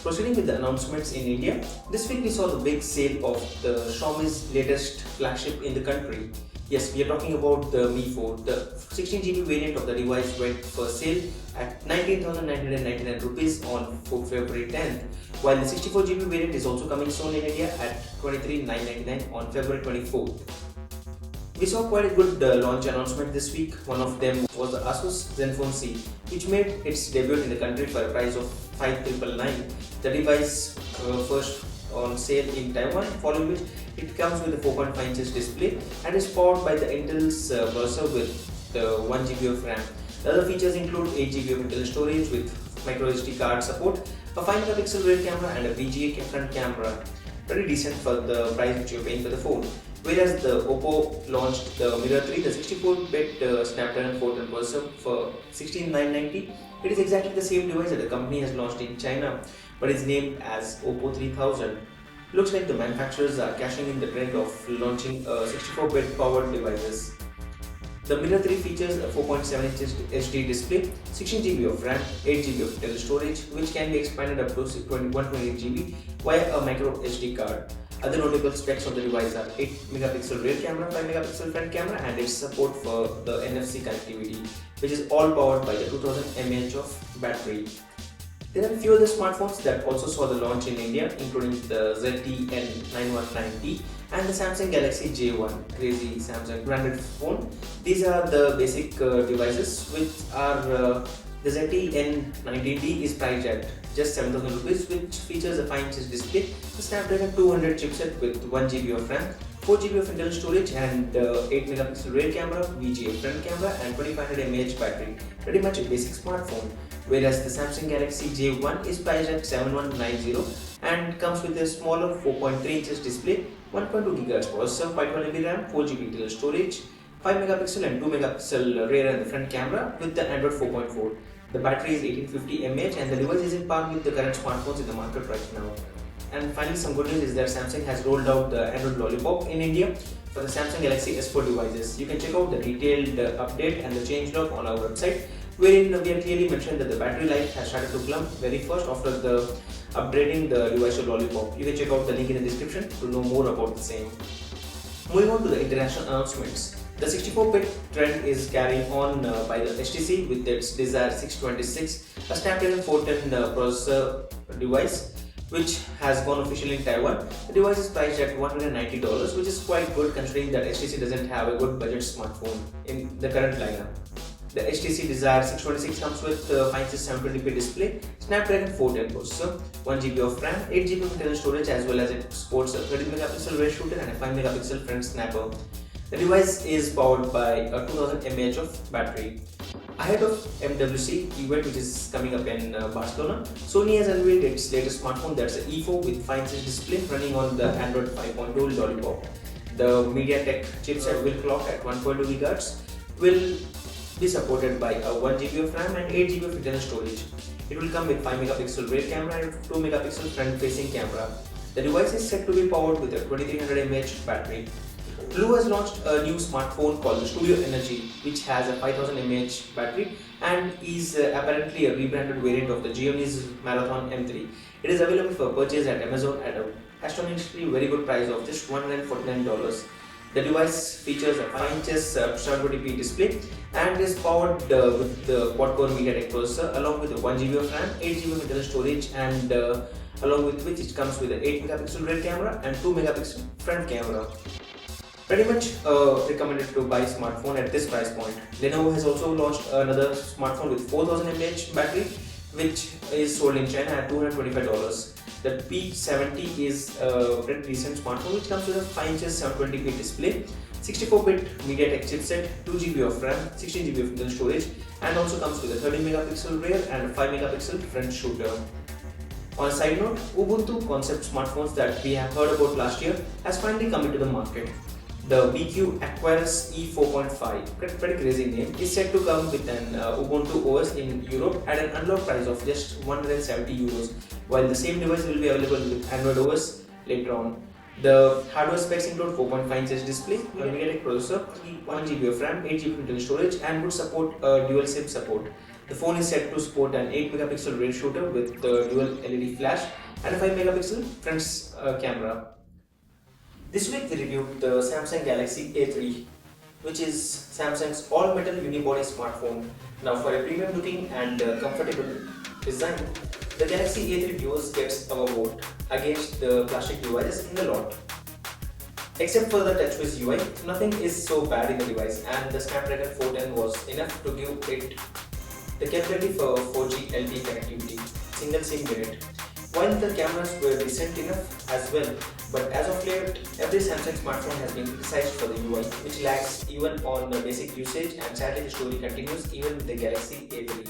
Proceeding with the announcements in India, this week we saw the big sale of the Xiaomi's latest flagship in the country. Yes, we are talking about the Mi 4. The 16GB variant of the device went for sale at 19,999 rupees on February 10th, while the 64GB variant is also coming soon in India at 23,999 on February 24th. We saw quite a good launch announcement this week. One of them was the Asus Zenfone C, which made its debut in the country for a price of 5,999. The device first on sale in Taiwan, following which it comes with a 4.5 inches display and is powered by the Intel's processor with 1GB of RAM. The other features include 8GB of internal storage with microSD card support, a 5MP rear camera and a VGA front camera. Pretty decent for the price which you're paying for the phone. Whereas the Oppo launched the Mirror 3, the 64-bit Snapdragon 410 processor for 16,990. It is exactly the same device that the company has launched in China, but is named as Oppo 3000. Looks like the manufacturers are cashing in the trend of launching 64-bit powered devices. The Mirror 3 features a 4.7 inches HD display, 16GB of RAM, 8GB of internal storage, which can be expanded up to 128GB via a micro SD card. Other notable specs of the device are 8MP rear camera, 5MP front camera, and its support for the NFC connectivity, which is all powered by the 2000 mAh of battery. There are a few other smartphones that also saw the launch in India, including the ZTE N919T and the Samsung Galaxy J1, crazy Samsung branded phone. These are the basic devices which are the ZTE N19T is priced at just 7,000 rupees, which features a 5-inch display, a Snapdragon 200 chipset with 1GB of RAM, 4GB of internal storage and 8MP rear camera, VGA front camera and 2500 mAh battery. Pretty much a basic smartphone. Whereas the Samsung Galaxy J1 is priced at 7,190 and comes with a smaller 4.3 inches display, 1.2 GHz processor, 512MB RAM, 4GB internal storage, 5MP and 2MP rear and the front camera with the Android 4.4. The battery is 1850 mAh and the device is in par with the current smartphones in the market right now. And finally, some good news is that Samsung has rolled out the Android Lollipop in India for the Samsung Galaxy S4 devices. You can check out the detailed update and the changelog on our website, wherein we have clearly mentioned that the battery life has started to plummet very first after the upgrading the device to Lollipop. You can check out the link in the description to know more about the same. Moving on to the international announcements. The 64-bit trend is carrying on by the HTC with its Desire 626, a Snapdragon 410 processor device, which has gone official in Taiwan. The device is priced at $190, which is quite good considering that HTC doesn't have a good budget smartphone in the current lineup. The HTC Desire 626 comes with 5-inch 720p display, Snapdragon 410 processor, 1GB of RAM, 8GB of internal storage, as well as it supports a 30MP rear shooter and a 5MP front snapper. The device is powered by a 2000 mAh of battery. Ahead of MWC event, which is coming up in Barcelona, Sony has unveiled its latest smartphone, that's an E4 with 5-inch display running on the Android 5.2 Lollipop. The MediaTek chipset will clock at 1.2 GHz, will be supported by a 1GB of RAM and 8GB of internal storage. It will come with 5MP rear camera and 2MP front-facing camera. The device is set to be powered with a 2300 mAh battery. Blue has launched a new smartphone called the Studio Energy, which has a 5000 mAh battery and is apparently a rebranded variant of the Xiaomi's Marathon M3. It is available for purchase at Amazon at an astonishingly very good price of just $149. The device features a 5-inch 720p display and is powered with the quad-core MediaTek processor along with a 1GB of RAM, 8GB of internal storage, and along with which it comes with an 8MP rear camera and 2MP front camera. Pretty much recommended to buy smartphone at this price point. Lenovo has also launched another smartphone with 4000 mAh battery, which is sold in China at $225. The P70 is a pretty decent smartphone which comes with a 5-inch 720p display, 64-bit MediaTek chipset, 2GB of RAM, 16GB of internal storage, and also comes with a 30MP rear and a 5MP front shooter. On a side note, Ubuntu concept smartphones that we have heard about last year has finally come into the market. The BQ Aquaris E4.5, pretty crazy name, is set to come with an Ubuntu OS in Europe at an unlocked price of just €170, while the same device will be available with Android OS later on. The hardware specs include 4.5-inch display, a MediaTek processor, 1GB of RAM, 8GB internal storage, and would support dual SIM support. The phone is set to sport an 8 megapixel rear shooter with the dual LED flash and a 5 megapixel front camera. This week we reviewed the Samsung Galaxy A3, which is Samsung's all-metal unibody smartphone. Now for a premium looking and comfortable design, the Galaxy A3 viewers gets our vote against the plastic devices in the lot. Except for the TouchWiz UI, nothing is so bad in the device, and the Snapdragon 410 was enough to give it the capability for 4G LTE connectivity, single SIM unit. While the cameras were decent enough as well, but as of late, every Samsung smartphone has been criticized for the UI, which lags even on the basic usage, and sadly the story continues even with the Galaxy A3.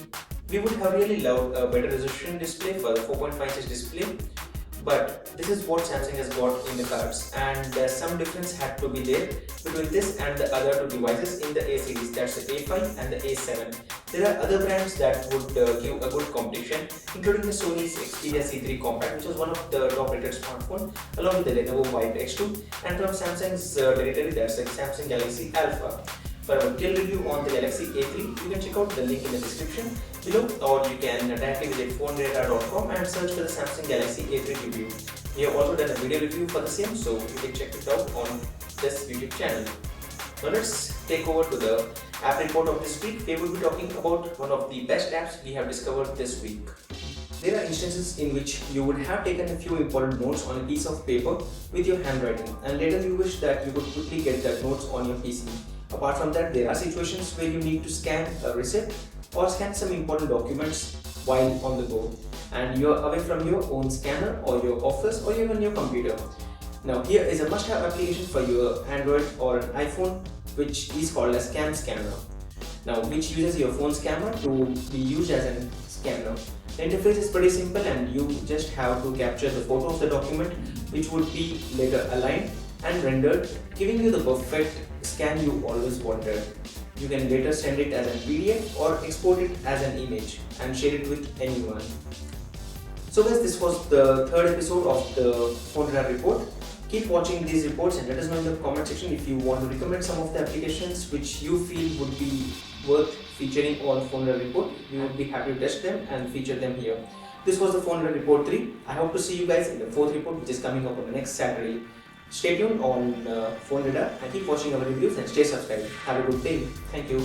We would have really loved a better resolution display for the 4.5 display, but this is what Samsung has got in the cards, and some difference had to be there between this and the other two devices in the A series, that's the A5 and the A7. There are other brands that would give a good competition, including the Sony's Xperia C3 Compact, which was one of the top rated smartphones, along with the Lenovo Vibe X2, and from Samsung's territory, that's the Samsung Galaxy Alpha. For a detailed review on the Galaxy A3, you can check out the link in the description below, or you can directly visit PhoneRadar.com and search for the Samsung Galaxy A3 review. We have also done a video review for the same, so you can check it out on this YouTube channel. Now let's take over to the app report of this week. We will be talking about one of the best apps we have discovered this week. There are instances in which you would have taken a few important notes on a piece of paper with your handwriting, and later you wish that you could quickly get the notes on your PC. Apart from that, there are situations where you need to scan a receipt or scan some important documents while on the go, and you are away from your own scanner or your office or even your computer. Now here is a must-have application for your Android or an iPhone, which is called as Cam Scanner. Now which uses your phone's camera to be used as a scanner. The interface is pretty simple, and you just have to capture the photo of the document, which would be later aligned and rendered, giving you the perfect scan you always wanted. You can later send it as a PDF or export it as an image and share it with anyone. So guys, this was the third episode of the PhoneRadar report. Keep watching these reports and let us know in the comment section if you want to recommend some of the applications which you feel would be worth featuring on PhoneRadar report. We would be happy to test them and feature them here. This was the PhoneRadar report 3. I hope to see you guys in the fourth report, which is coming up on the next Saturday. Stay tuned on PhoneRadar and keep watching our reviews and stay subscribed. Have a good day. Thank you.